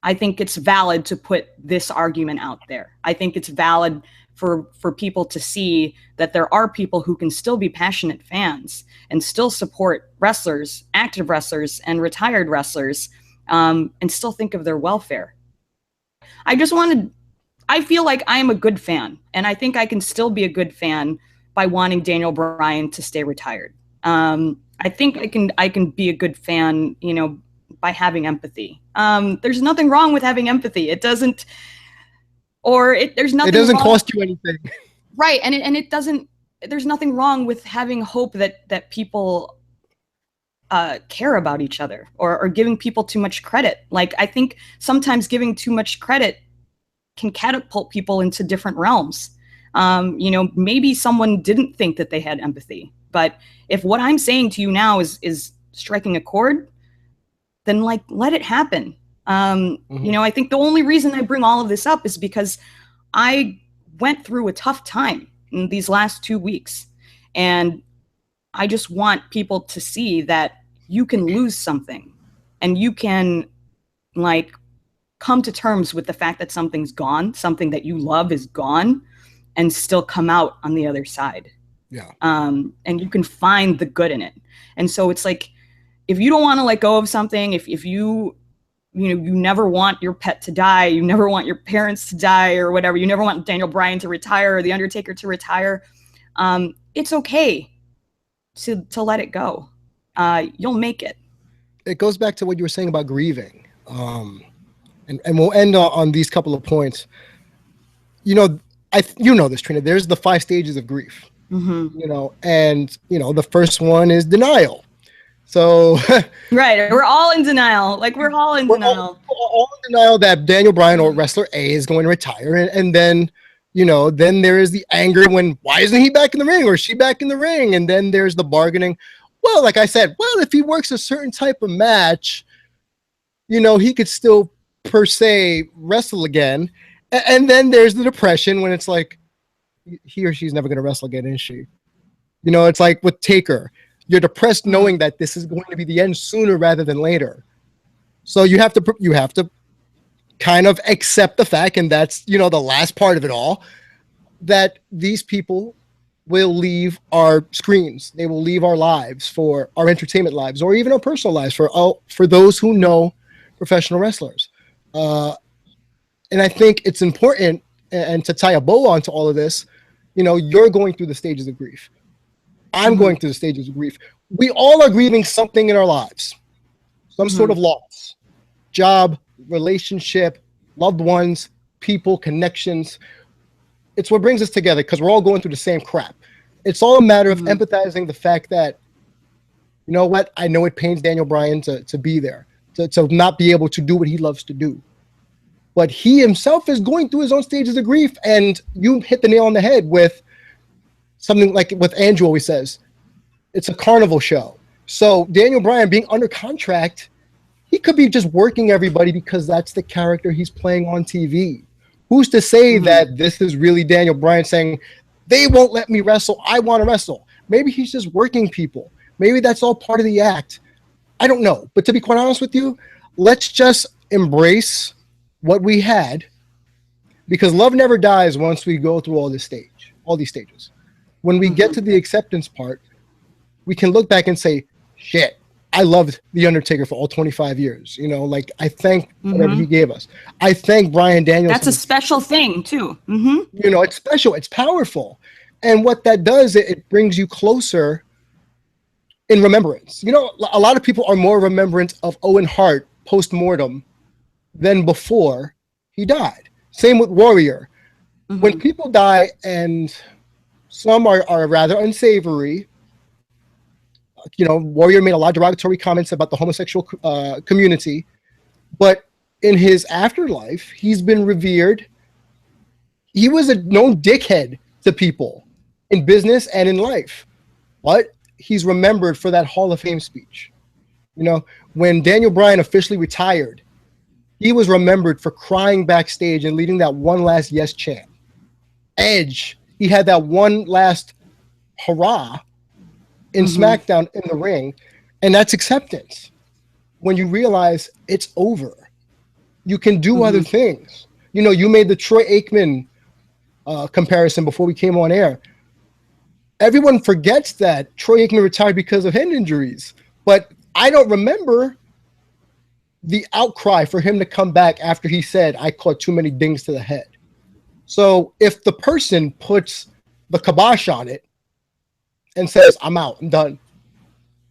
I think it's valid to put this argument out there. I think it's valid for people to see that there are people who can still be passionate fans and still support wrestlers, active wrestlers, and retired wrestlers, and still think of their welfare. I feel like I am a good fan, and I think I can still be a good fan by wanting Daniel Bryan to stay retired. I think I can be a good fan, you know, by having empathy. There's nothing wrong with having empathy. It doesn't, there's nothing. It doesn't wrong, cost you anything, right? And it doesn't. There's nothing wrong with having hope that people care about each other, or giving people too much credit. Like, I think sometimes giving too much credit can catapult people into different realms. You know, maybe someone didn't think that they had empathy, but if what I'm saying to you now is striking a chord, then like, let it happen. You know, I think the only reason I bring all of this up is because I went through a tough time in these last 2 weeks. And I just want people to see that you can lose something, and you can like come to terms with the fact that something's gone, something that you love is gone, and still come out on the other side. Yeah. And you can find the good in it. And so it's like, if you don't want to let go of something, if you never want your pet to die, you never want your parents to die or whatever, you never want Daniel Bryan to retire or The Undertaker to retire, it's okay to let it go. You'll make it. It goes back to what you were saying about grieving. And we'll end on these couple of points. You know, you know this, Trina. There's the 5 stages of grief. You know, and you know, the first one is denial. So right, we're all in denial. Like, we're all in denial. All in denial that Daniel Bryan or wrestler A is going to retire, and then, you know, then there is the anger when, why isn't he back in the ring, or she back in the ring? And then there's the bargaining. Well, like I said, well, if he works a certain type of match, you know, he could still per se wrestle again. And then there's the depression when it's like, he or she's never going to wrestle again, is she? You know, it's like with Taker. You're depressed knowing that this is going to be the end sooner rather than later. So you have to kind of accept the fact, and that's, you know, the last part of it all, that these people will leave our screens. They will leave our lives, for our entertainment lives, or even our personal lives, for those who know professional wrestlers. And I think it's important, and to tie a bow onto all of this, you know, you're going through the stages of grief. I'm going through the stages of grief. We all are grieving something in our lives, some sort of loss, job, relationship, loved ones, people, connections. It's what brings us together, because we're all going through the same crap. It's all a matter of empathizing the fact that, you know what, I know it pains Daniel Bryan to be there, to not be able to do what he loves to do. But he himself is going through his own stages of grief, and you hit the nail on the head with something like what Andrew always says. It's a carnival show. So Daniel Bryan being under contract, he could be just working everybody because that's the character he's playing on TV. Who's to say that this is really Daniel Bryan saying, they won't let me wrestle, I want to wrestle? Maybe he's just working people. Maybe that's all part of the act. I don't know. But to be quite honest with you, let's just embrace what we had, because love never dies once we go through all these stages. When we get to the acceptance part, we can look back and say, shit, I loved The Undertaker for all 25 years. You know, like, I thank whatever he gave us. I thank Bryan Danielson. That's a special thing, too. You know, it's special. It's powerful. And what that does, it brings you closer in remembrance. You know, a lot of people are more remembrant of Owen Hart post-mortem than before he died. Same with Warrior. When people die, and some are rather unsavory, you know, Warrior made a lot of derogatory comments about the homosexual community, but in his afterlife, he's been revered. He was a known dickhead to people in business and in life, but he's remembered for that Hall of Fame speech. You know, when Daniel Bryan officially retired, he was remembered for crying backstage and leading that one last yes chant. Edge, he had that one last hurrah in SmackDown in the ring, and that's acceptance. When you realize it's over, you can do other things. You know, you made the Troy Aikman comparison before we came on air. Everyone forgets that Troy Aikman retired because of head injuries, but I don't remember the outcry for him to come back after he said, I caught too many dings to the head. So if the person puts the kibosh on it, and says, I'm out, I'm done.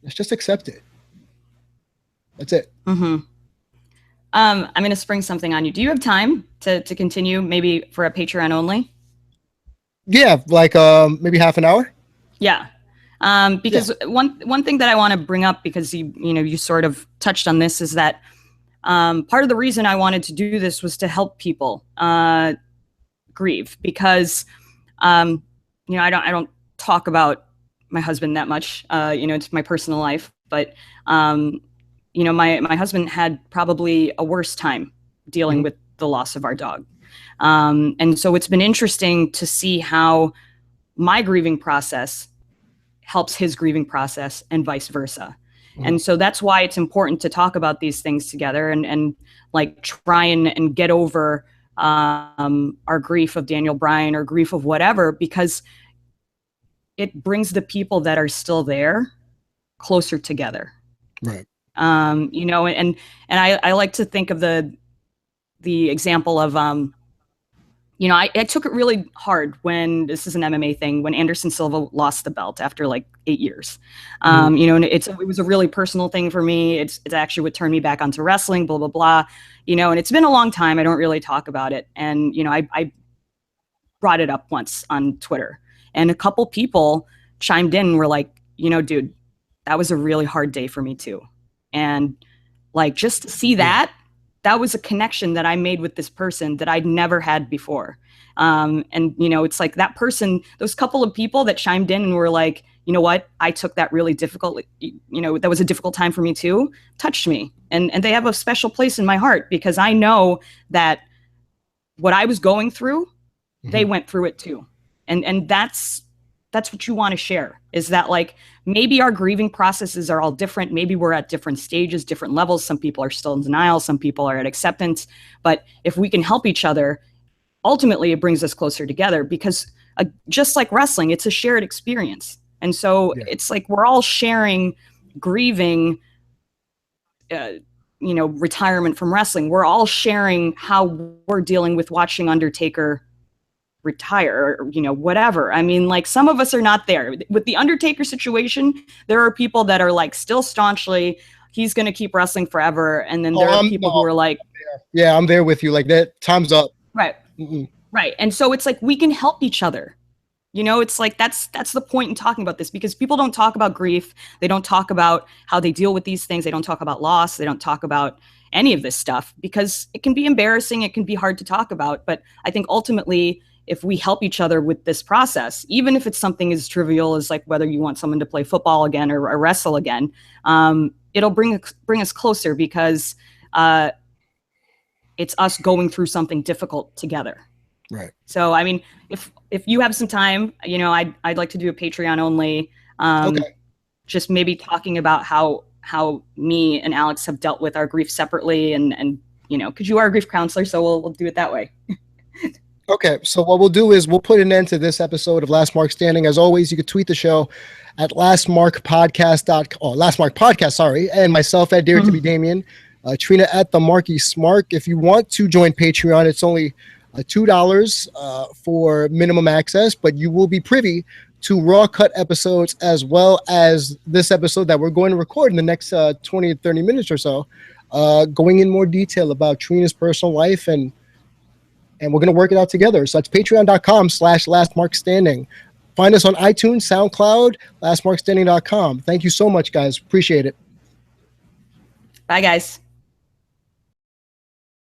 Let's just accept it. That's it. Mm-hmm. I'm going to spring something on you. Do you have time to continue maybe for a Patreon only? Yeah, like maybe half an hour. Yeah. Because one thing that I want to bring up, because you sort of touched on this, is that part of the reason I wanted to do this was to help people grieve, because I don't talk about my husband that much. It's my personal life, but my husband had probably a worse time dealing with the loss of our dog. And so it's been interesting to see how my grieving process helps his grieving process and vice versa. And so that's why it's important to talk about these things together and like try and get over our grief of Daniel Bryan or grief of whatever, because it brings the people that are still there closer together. Right. And I like to think of the example of, I took it really hard when, this is an MMA thing, when Anderson Silva lost the belt after like 8 years. And it was a really personal thing for me. It's actually what turned me back onto wrestling, blah, blah, blah, and it's been a long time. I don't really talk about it. And, I brought it up once on Twitter, and a couple people chimed in and were like, dude, that was a really hard day for me too. And like, just to see that was a connection that I made with this person that I'd never had before. And, it's like that person, those couple of people that chimed in and were like, you know what, I took that really difficult, that was a difficult time for me too, touched me. And they have a special place in my heart, because I know that what I was going through, they went through it too. And that's what you want to share, is that like, maybe our grieving processes are all different. Maybe we're at different stages, different levels. Some people are still in denial. Some people are at acceptance. But if we can help each other, ultimately it brings us closer together, because just like wrestling, it's a shared experience. And so it's like, we're all sharing grieving, retirement from wrestling. We're all sharing how we're dealing with watching Undertaker retire, or whatever. I mean, like, some of us are not there with the Undertaker situation. There are people that are like still staunchly, he's going to keep wrestling forever, and then there are people who are like, yeah, I'm there with you, like, that time's up. Right. Right. And so it's like, we can help each other. It's like, that's the point in talking about this, because people don't talk about grief. They don't talk about how they deal with these things. They don't talk about loss. They don't talk about any of this stuff, because it can be embarrassing. It can be hard to talk about. But I think ultimately, if we help each other with this process, even if it's something as trivial as like whether you want someone to play football again or wrestle again, it'll bring us closer, because it's us going through something difficult together. Right. So, I mean, if you have some time, I'd like to do a Patreon only, just maybe talking about how me and Alex have dealt with our grief separately, and because you are a grief counselor, so we'll do it that way. Okay, so what we'll do is we'll put an end to this episode of Last Mark Standing. As always, you can tweet the show at Last Mark Podcast, sorry, and myself at Dare to be Damian, Trina at the Marky Smark. If you want to join Patreon, it's only $2 for minimum access, but you will be privy to raw cut episodes, as well as this episode that we're going to record in the next 20 to 30 minutes or so, going in more detail about Trina's personal life, and we're going to work it out together. So that's patreon.com/lastmarkstanding. Find us on iTunes, SoundCloud, lastmarkstanding.com. Thank you so much, guys. Appreciate it. Bye, guys.